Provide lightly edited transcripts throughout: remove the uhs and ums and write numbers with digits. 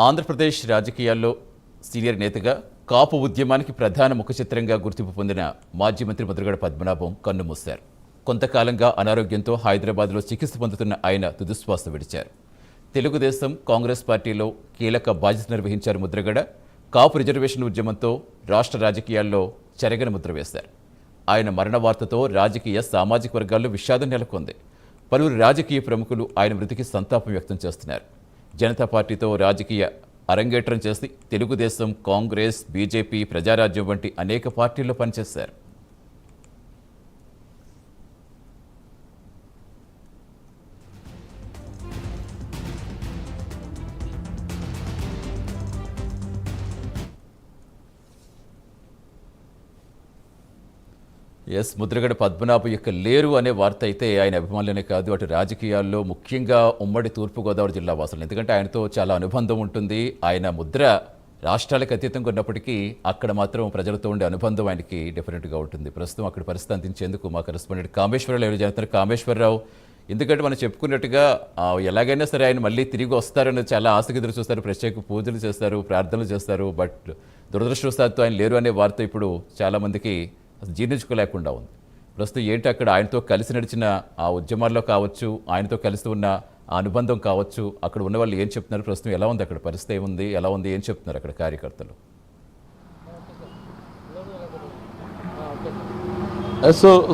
ఆంధ్రప్రదేశ్ రాజకీయాల్లో సీనియర్ నేతగా కాపు ఉద్యమానికి ప్రధాన ముఖచిత్రంగా గుర్తింపు పొందిన మాజీ మంత్రి ముద్రగడ పద్మనాభం కన్నుమూశారు. కొంతకాలంగా అనారోగ్యంతో హైదరాబాద్లో చికిత్స పొందుతున్న ఆయన తుదిశ్వాస విడిచారు. తెలుగుదేశం, కాంగ్రెస్ పార్టీలో కీలక బాధ్యత నిర్వహించారు ముద్రగడ. కాపు రిజర్వేషన్ ఉద్యమంతో రాష్ట్ర రాజకీయాల్లో చెరగని ముద్ర వేశారు. ఆయన మరణ వార్తతో రాజకీయ, సామాజిక వర్గాల్లో విషాదం నెలకొంది. పలువురు రాజకీయ ప్రముఖులు ఆయన మృతికి సంతాపం వ్యక్తం చేస్తున్నారు. జనతా పార్టీతో రాజకీయ అరంగేట్రం చేసి తెలుగుదేశం, కాంగ్రెస్, బీజేపీ, ప్రజారాజ్యం వంటి అనేక పార్టీల్లో పనిచేశారు. ముద్రగడ పద్మనాభం యొక్క లేరు అనే వార్త అయితే ఆయన అభిమానులనే కాదు, అటు రాజకీయాల్లో ముఖ్యంగా ఉమ్మడి తూర్పుగోదావరి జిల్లా వాసులు. ఎందుకంటే ఆయనతో చాలా అనుబంధం ఉంటుంది. ఆయన ముద్ర రాష్ట్రాలకు అతీతంగా ఉన్నప్పటికీ అక్కడ మాత్రం ప్రజలతో ఉండే అనుబంధం ఆయనకి డెఫినెట్గా ఉంటుంది. ప్రస్తుతం అక్కడ పరిస్థితి అందించేందుకు మా కరెస్పాండెంట్ కామేశ్వరరావు ఎవరు చేస్తున్నారు. కామేశ్వరరావు, ఎందుకంటే మనం చెప్పుకున్నట్టుగా ఎలాగైనా సరే ఆయన మళ్ళీ తిరిగి వస్తారని చాలా ఆసక్తి ఎదురు చూస్తారు, ప్రత్యేక పూజలు చేస్తారు, ప్రార్థనలు చేస్తారు. బట్ దురదృష్టవశాత్తు ఆయన లేరు అనే వార్త ఇప్పుడు చాలామందికి జీర్ణించుకోలేకుండా ఉంది. ప్రస్తుతం ఏంటి అక్కడ ఆయనతో కలిసి నడిచిన ఆ ఉద్యమాల్లో కావచ్చు, ఆయనతో కలిసి ఉన్న ఆ అనుబంధం కావచ్చు, అక్కడ ఉన్న వాళ్ళు ఏం చెప్తున్నారు, ప్రస్తుతం ఎలా ఉంది అక్కడ పరిస్థితి, ఏముంది, ఎలా ఉంది, ఏం చెప్తున్నారు అక్కడ కార్యకర్తలు?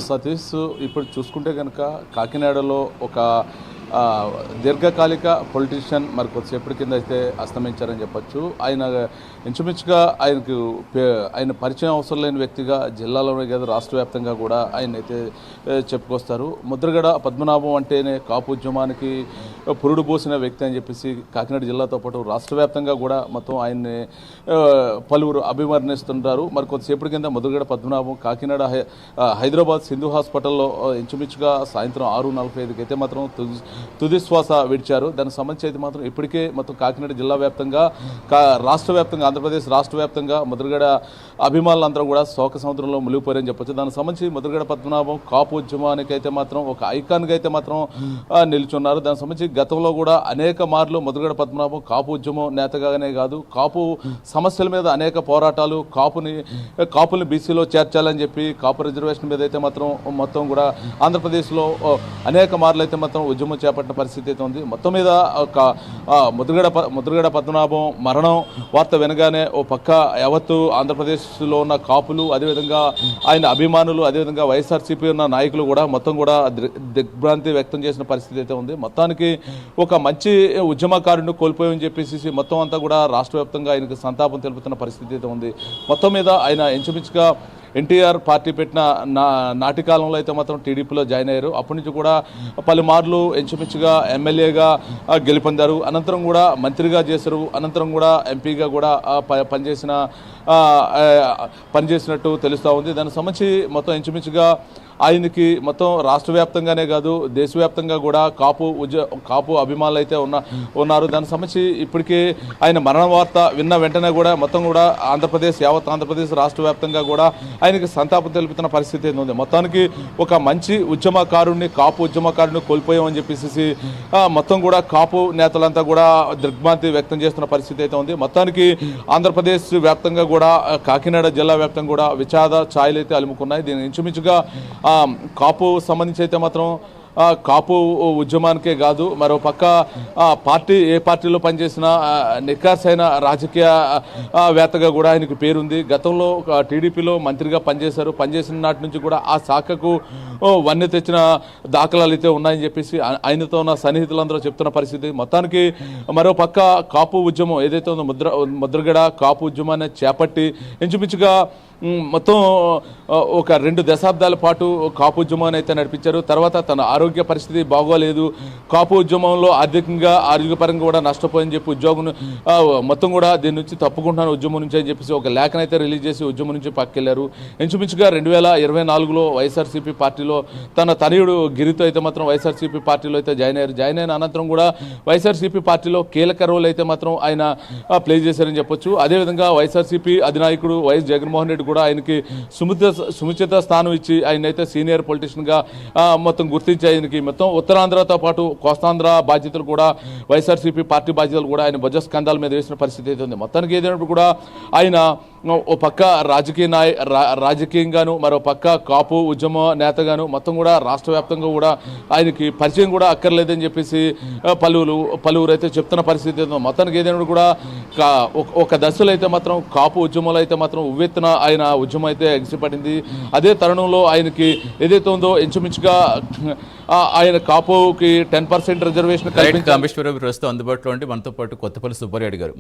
సతీష్, ఇప్పుడు చూసుకుంటే కనుక కాకినాడలో ఒక దీర్ఘకాలిక పొలిటీషియన్ మరి కొద్దిసేపటి కింద అయితే అస్తమించారని చెప్పచ్చు. ఆయన ఇంచుమించుగా ఆయన పరిచయం అవసరం లేని వ్యక్తిగా జిల్లాలోనే కాదు రాష్ట్ర వ్యాప్తంగా కూడా ఆయన అయితే చెప్పుకొస్తారు. ముద్రగడ పద్మనాభం అంటేనే కాపు ఉద్యమానికి పురుడు పోసిన వ్యక్తి అని చెప్పేసి కాకినాడ జిల్లాతో పాటు రాష్ట్ర వ్యాప్తంగా కూడా మొత్తం ఆయన్ని పలువురు అభివర్ణిస్తుంటారు. మరి కొద్దిసేపటి కింద ముద్రగడ పద్మనాభం కాకినాడ హైదరాబాద్ సింధు హాస్పిటల్లో ఇంచుమించుగా సాయంత్రం 6:45కి అయితే మాత్రం తుదిశ్వాస విడిచారు. దానికి సంబంధించి అయితే మాత్రం ఇప్పటికే మొత్తం కాకినాడ జిల్లా వ్యాప్తంగా, రాష్ట్ర వ్యాప్తంగా, ఆంధ్రప్రదేశ్ రాష్ట్ర వ్యాప్తంగా ముద్రగడ అభిమానులందరూ కూడా శోక సముద్రంలో మునిగిపోయారని చెప్పొచ్చు. దానికి సంబంధించి ముద్రగడ పద్మనాభం కాపు ఉద్యమానికి అయితే మాత్రం ఒక ఐకాన్గా అయితే మాత్రం నిలుచున్నారు. దానికి సంబంధించి గతంలో కూడా అనేక మార్లు ముద్రగడ పద్మనాభం కాపు ఉద్యమం నేతగానే కాదు, కాపు సమస్యల మీద అనేక పోరాటాలు, కాపుల్ని బీసీలో చేర్చాలని చెప్పి కాపు రిజర్వేషన్ మీద అయితే మాత్రం మొత్తం కూడా ఆంధ్రప్రదేశ్లో అనేక మార్లు అయితే మాత్రం ఉద్యమం చేపట్టిన పరిస్థితి అయితే ఉంది. మొత్తం మీద ఒక ముద్రగడ పద్మనాభం మరణం వార్త వినగానే ఓ పక్క యావత్తు ఆంధ్రప్రదేశ్లో ఉన్న కాపులు, అదేవిధంగా ఆయన అభిమానులు, అదేవిధంగా వైఎస్ఆర్సీపీ ఉన్న నాయకులు కూడా మొత్తం కూడా దిగ్భ్రాంతి వ్యక్తం చేసిన పరిస్థితి అయితే ఉంది. మొత్తానికి ఒక మంచి ఉద్యమకారుడిని కోల్పోయని చెప్పేసి మొత్తం అంతా కూడా రాష్ట్ర వ్యాప్తంగా ఆయనకు సంతాపం తెలుపుతున్న పరిస్థితి అయితే ఉంది. మొత్తం మీద ఆయన ఇంచుమించుగా ఎన్టీఆర్ పార్టీ పెట్టిన నాటి కాలంలో అయితే మాత్రం టీడీపీలో జాయిన్ అయ్యారు. అప్పటి నుంచి కూడా పలుమార్లు ఇంచుమించుగా ఎమ్మెల్యేగా గెలుపొందారు. అనంతరం కూడా మంత్రిగా చేశారు. అనంతరం కూడా ఎంపీగా కూడా పనిచేసినట్టు తెలుస్తూ ఉంది. దానికి సంబంధించి మొత్తం ఇంచుమించుగా ఆయనకి మొత్తం రాష్ట్ర వ్యాప్తంగానే కాదు దేశవ్యాప్తంగా కూడా కాపు అభిమానులు అయితే ఉన్నారు. దానికి సంబంధించి ఇప్పటికే ఆయన మరణ వార్త విన్న వెంటనే కూడా మొత్తం కూడా యావత్ ఆంధ్రప్రదేశ్ రాష్ట్ర వ్యాప్తంగా కూడా ఆయనకి సంతాపం తెలుపుతున్న పరిస్థితి ఉంది. మొత్తానికి ఒక మంచి కాపు ఉద్యమకారుడిని కోల్పోయామని చెప్పేసి మొత్తం కూడా కాపు నేతలంతా కూడా దిగ్భ్రాంతి వ్యక్తం చేస్తున్న పరిస్థితి అయితే ఉంది. మొత్తానికి ఆంధ్రప్రదేశ్ వ్యాప్తంగా కూడా కాకినాడ జిల్లా వ్యాప్తంగా కూడా విషాద ఛాయలు అయితే అలుముకున్నాయి. దీని ఇంచుమించుగా కాపు సంబంధించి అయితే మాత్రం కాపు ఉద్యమానికే కాదు, మరో పక్క ఏ పార్టీలో పనిచేసిన నిఖార్సైన రాజకీయ వేత్తగా కూడా ఆయనకు పేరుంది. గతంలో టీడీపీలో మంత్రిగా పనిచేసిన నాటి నుంచి కూడా ఆ శాఖకు వన్నె తెచ్చిన దాఖలాలు అయితే ఉన్నాయని చెప్పేసి ఆయనతో ఉన్న సన్నిహితులందరూ చెప్తున్న పరిస్థితి. మొత్తానికి మరో పక్క కాపు ఉద్యమం ఏదైతే ఉందో ముద్రగడ కాపు ఉద్యమాన్ని చేపట్టి ఇంచుమించుగా మొత్తం ఒక 2 దశాబ్దాల పాటు కాపు ఉద్యమాన్ని అయితే నడిపించారు. తర్వాత తన ఆరోగ్య పరిస్థితి బాగోలేదు, కాపు ఉద్యమంలో ఆరోగ్యపరంగా కూడా నష్టపోయని చెప్పి ఉద్యోగం మొత్తం కూడా దీని నుంచి తప్పుకుంటున్నాను ఉద్యమం నుంచి అని చెప్పేసి ఒక లేఖనైతే రిలీజ్ చేసి ఉద్యమం నుంచి పక్కెళ్లారు. ఇంచుమించుగా 2024లో వైఎస్ఆర్సీపీ పార్టీలో తన తనయుడు గిరితో అయితే మాత్రం వైఎస్ఆర్సీపీ పార్టీలో అయితే జాయిన్ అయ్యారు. జాయిన్ అయిన అనంతరం కూడా వైఎస్ఆర్సీపీ పార్టీలో కీలక రోల్ అయితే మాత్రం ఆయన ప్లే చేశారని చెప్పొచ్చు. అదేవిధంగా వైఎస్ఆర్సీపీ అధినాయకుడు వైఎస్ జగన్మోహన్ రెడ్డి కూడా ఆయనకి సముచిత స్థానం ఇచ్చి ఆయన అయితే సీనియర్ పొలిటీషియన్గా మొత్తం గుర్తించి ఆయనకి మొత్తం ఉత్తరాంధ్రతో పాటు కోస్తాంధ్ర బాధ్యతలు కూడా వైఎస్ఆర్సీపీ పార్టీ బాధ్యతలు కూడా ఆయన భుజస్కంధాల మీద వేసిన పరిస్థితి అయితే ఉంది. మొత్తానికి ఏదైనప్పుడు కూడా ఆయన ఓ పక్క రాజకీయంగాను మరో పక్క కాపు ఉద్యమ నేతగాను మొత్తం కూడా రాష్ట్ర వ్యాప్తంగా కూడా ఆయనకి పరిచయం కూడా అక్కర్లేదని చెప్పేసి పలువురు అయితే చెప్తున్న పరిస్థితి ఉంది. మొత్తానికి ఏదైనా కూడా ఒక దశలో అయితే మాత్రం కాపు ఉద్యమంలో అయితే మాత్రం ఉవ్వెత్తున ఆయన ఉద్యమం అయితే ఎగిసిపడింది. అదే తరుణంలో ఆయనకి ఏదైతే ఉందో ఇంచుమించుగా ఆయన కాపుకి 10% రిజర్వేషన్ కామేశ్వరరావు ప్రస్తుతం అందుబాటులో ఉండి మనతో పాటు కొత్తపల్లి సుబ్బారెడ్డి గారు